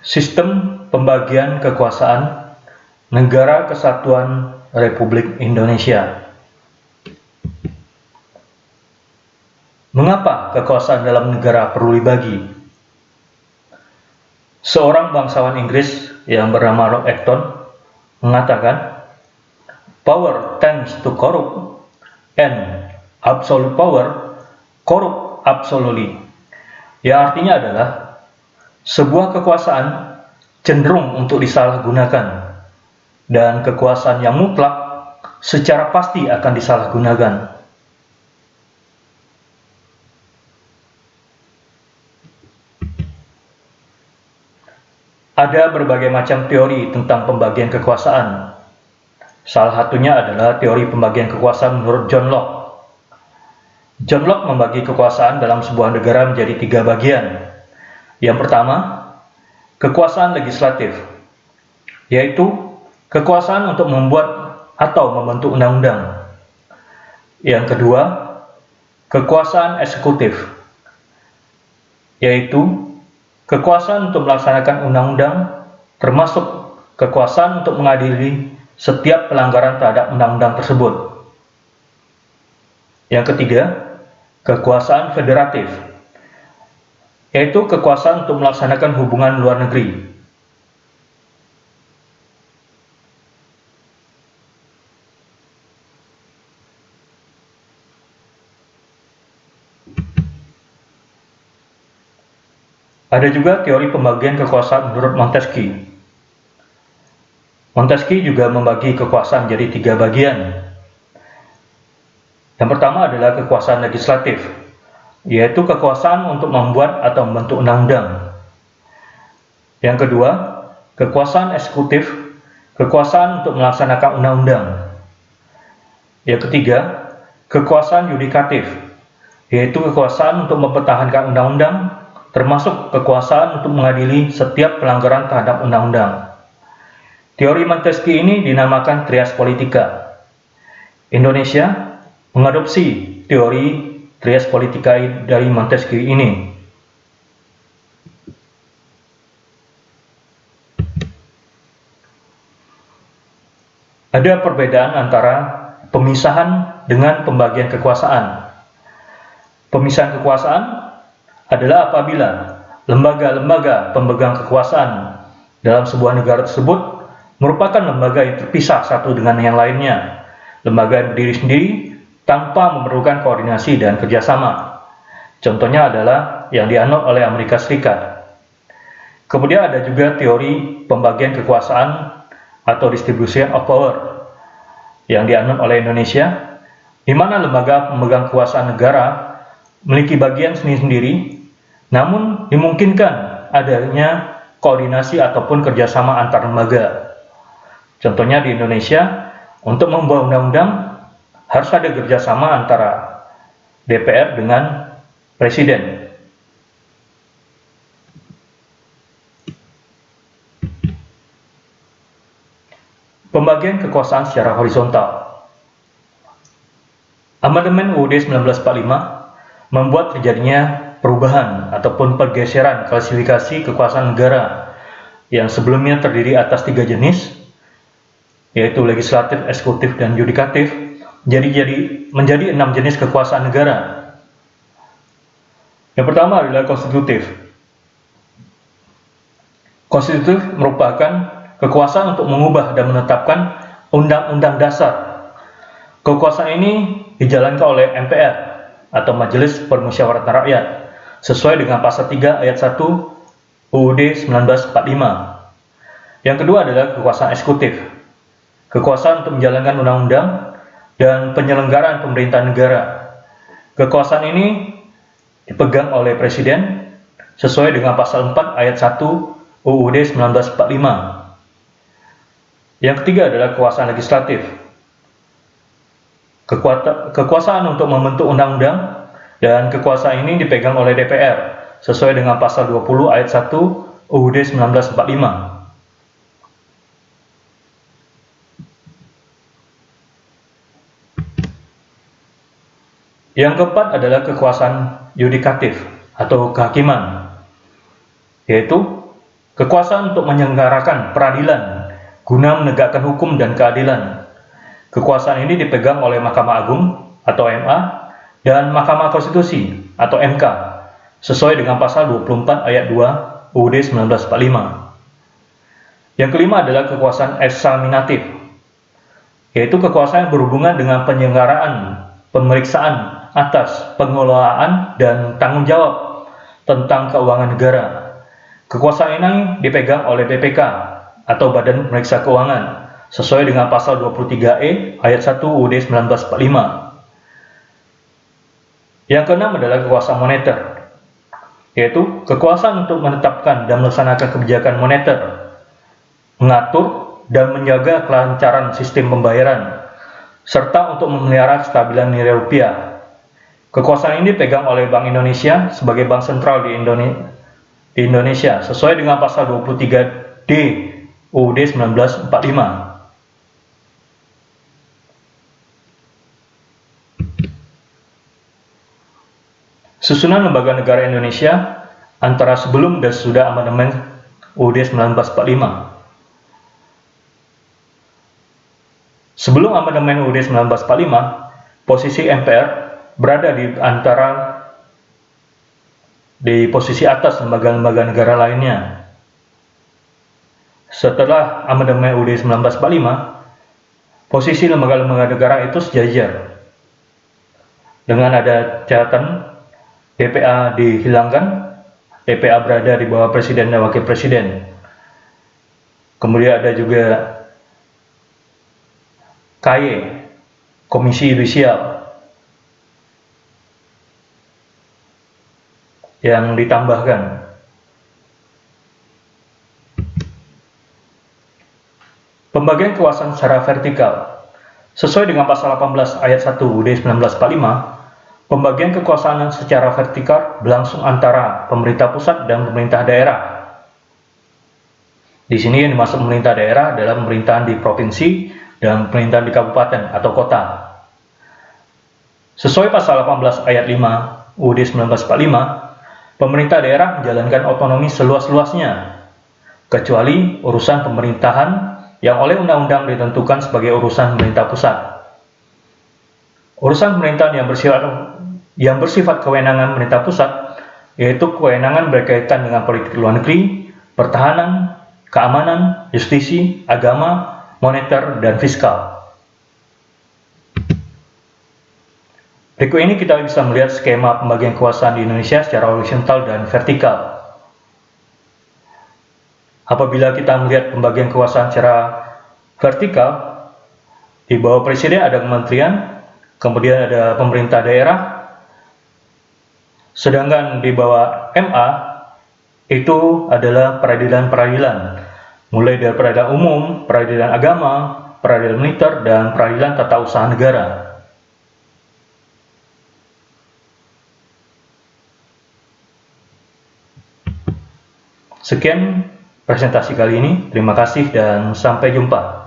Sistem pembagian kekuasaan Negara Kesatuan Republik Indonesia. Mengapa kekuasaan dalam negara perlu dibagi? Seorang bangsawan Inggris yang bernama Lord Acton mengatakan, "Power tends to corrupt, and absolute power corrupt absolutely." Yang artinya adalah sebuah kekuasaan cenderung untuk disalahgunakan, dan kekuasaan yang mutlak secara pasti akan disalahgunakan. Ada berbagai macam teori tentang pembagian kekuasaan. Salah satunya adalah teori pembagian kekuasaan menurut John Locke. John Locke membagi kekuasaan dalam sebuah negara menjadi 3 bagian. Yang pertama, kekuasaan legislatif, yaitu kekuasaan untuk membuat atau membentuk undang-undang. Yang kedua, kekuasaan eksekutif, yaitu kekuasaan untuk melaksanakan undang-undang, termasuk kekuasaan untuk mengadili setiap pelanggaran terhadap undang-undang tersebut. Yang ketiga, kekuasaan federatif, yaitu kekuasaan untuk melaksanakan hubungan luar negeri. Ada juga teori pembagian kekuasaan menurut Montesquieu. Montesquieu juga membagi kekuasaan menjadi 3 bagian. Yang pertama adalah kekuasaan legislatif, yaitu kekuasaan untuk membuat atau membentuk undang-undang. Yang kedua, kekuasaan eksekutif, kekuasaan untuk melaksanakan undang-undang. Yang ketiga, kekuasaan yudikatif, yaitu kekuasaan untuk mempertahankan undang-undang, termasuk kekuasaan untuk mengadili setiap pelanggaran terhadap undang-undang. Teori Montesquieu ini dinamakan trias politika. Indonesia mengadopsi teori trias politika dari Montesquieu ini. Ada perbedaan antara pemisahan dengan pembagian kekuasaan. Pemisahan kekuasaan adalah apabila lembaga-lembaga pemegang kekuasaan dalam sebuah negara tersebut merupakan lembaga yang terpisah satu dengan yang lainnya. Lembaga yang berdiri sendiri tanpa memerlukan koordinasi dan kerjasama. Contohnya adalah yang dianut oleh Amerika Serikat. Kemudian ada juga teori pembagian kekuasaan atau distribution of power yang dianut oleh Indonesia, di mana lembaga pemegang kekuasaan negara memiliki bagian sendiri-sendiri, namun dimungkinkan adanya koordinasi ataupun kerjasama antar lembaga. Contohnya di Indonesia, untuk membuat undang-undang harus ada kerjasama antara DPR dengan Presiden. Pembagian kekuasaan secara horizontal. Amandemen UUD 1945 membuat terjadinya perubahan ataupun pergeseran klasifikasi kekuasaan negara yang sebelumnya terdiri atas 3 jenis, yaitu legislatif, eksekutif, dan yudikatif, menjadi 6 jenis kekuasaan negara. Yang pertama adalah konstitutif. Konstitutif merupakan kekuasaan untuk mengubah dan menetapkan undang-undang dasar. Kekuasaan ini dijalankan oleh MPR atau Majelis Permusyawaratan Rakyat sesuai dengan pasal 3 ayat 1 UUD 1945. Yang kedua adalah kekuasaan eksekutif. Kekuasaan untuk menjalankan undang-undang dan penyelenggaraan pemerintahan negara. Kekuasaan ini dipegang oleh Presiden sesuai dengan pasal 4 ayat 1 UUD 1945. Yang ketiga adalah kekuasaan legislatif. Kekuasaan untuk membentuk undang-undang dan kekuasaan ini dipegang oleh DPR sesuai dengan pasal 20 ayat 1 UUD 1945. Yang keempat adalah kekuasaan yudikatif atau kehakiman, yaitu Kekuasaan untuk menyelenggarakan peradilan guna menegakkan hukum dan keadilan. Kekuasaan ini dipegang oleh Mahkamah Agung atau MA dan Mahkamah Konstitusi atau MK sesuai dengan pasal 24 ayat 2 UUD 1945. Yang kelima adalah kekuasaan eksaminatif, yaitu kekuasaan yang berhubungan dengan penyelenggaraan pemeriksaan atas pengelolaan dan tanggung jawab tentang keuangan negara. Kekuasaan ini dipegang oleh BPK atau Badan Pemeriksa Keuangan sesuai dengan pasal 23E ayat 1 UUD 1945. Yang keenam adalah kekuasaan moneter, yaitu kekuasaan untuk menetapkan dan melaksanakan kebijakan moneter, mengatur dan menjaga kelancaran sistem pembayaran, serta untuk memelihara kestabilan nilai rupiah. Kekuasaan ini dipegang oleh Bank Indonesia sebagai bank sentral di Indonesia sesuai dengan pasal 23D UUD 1945. Susunan lembaga negara Indonesia antara sebelum dan sesudah amandemen UUD 1945. Sebelum amandemen UUD 1945, posisi MPR berada di posisi atas lembaga-lembaga negara lainnya. Setelah amandemen UUD 1945, posisi lembaga-lembaga negara itu sejajar. Dengan ada catatan DPA dihilangkan, DPA berada di bawah Presiden dan Wakil Presiden. Kemudian ada juga KY, Komisi Yudisial, yang ditambahkan. Pembagian kekuasaan secara vertikal. Sesuai dengan pasal 18 ayat 1 UUD 1945, pembagian kekuasaan secara vertikal berlangsung antara pemerintah pusat dan pemerintah daerah. Di sini yang dimaksud pemerintah daerah adalah pemerintahan di provinsi dan pemerintahan di kabupaten atau kota. Sesuai pasal 18 ayat 5 UUD 1945, pemerintah daerah menjalankan otonomi seluas-luasnya, kecuali urusan pemerintahan yang oleh undang-undang ditentukan sebagai urusan pemerintah pusat. Urusan pemerintahan yang bersifat kewenangan pemerintah pusat, yaitu kewenangan berkaitan dengan politik luar negeri, pertahanan, keamanan, justisi, agama, moneter, dan fiskal. Berikut ini kita bisa melihat skema pembagian kekuasaan di Indonesia secara horizontal dan vertikal. Apabila kita melihat pembagian kekuasaan secara vertikal, di bawah presiden ada kementerian, kemudian ada pemerintah daerah, sedangkan di bawah MA itu adalah peradilan-peradilan, mulai dari peradilan umum, peradilan agama, peradilan militer, dan peradilan tata usaha negara. Sekian presentasi kali ini, terima kasih dan sampai jumpa.